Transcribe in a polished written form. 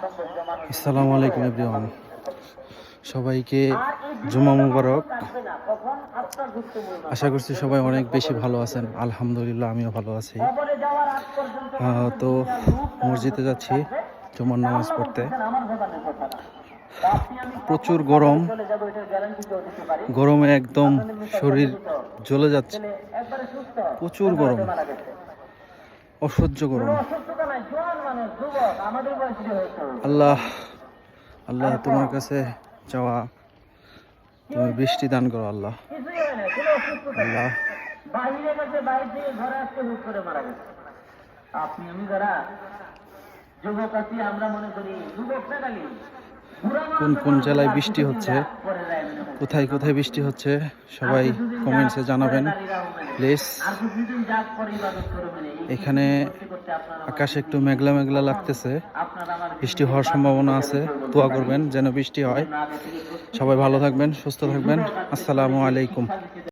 আসসালামু আলাইকুম এভরিওয়ান, সবাইকে জুমা মুবারক। আশা করছি সবাই অনেক বেশি ভালো আছেন। আলহামদুলিল্লাহ, আমিও ভালো আছি। তো মসজিদে যাচ্ছি জুমার নামাজ পড়তে। প্রচুর গরম, গরমে একদম শরীর জ্বলে যাচ্ছে। প্রচুর গরম, অসহ্য গরম। আল্লাহ আল্লাহ তোমার কাছে চাওয়া, তুমি বৃষ্টি দান করো আল্লাহ। আল্লাহ কোন কোন জেলায় বৃষ্টি হচ্ছে, কোথায় কোথায় বৃষ্টি হচ্ছে, সবাই কমেন্টসে জানাবেন প্লিজ। এখানে আকাশে একটু মেঘলা মেঘলা লাগতেছে, বৃষ্টি হওয়ার সম্ভাবনা আছে। দোয়া করবেন যেন বৃষ্টি হয়। সবাই ভালো থাকবেন, সুস্থ থাকবেন। আসসালামু আলাইকুম।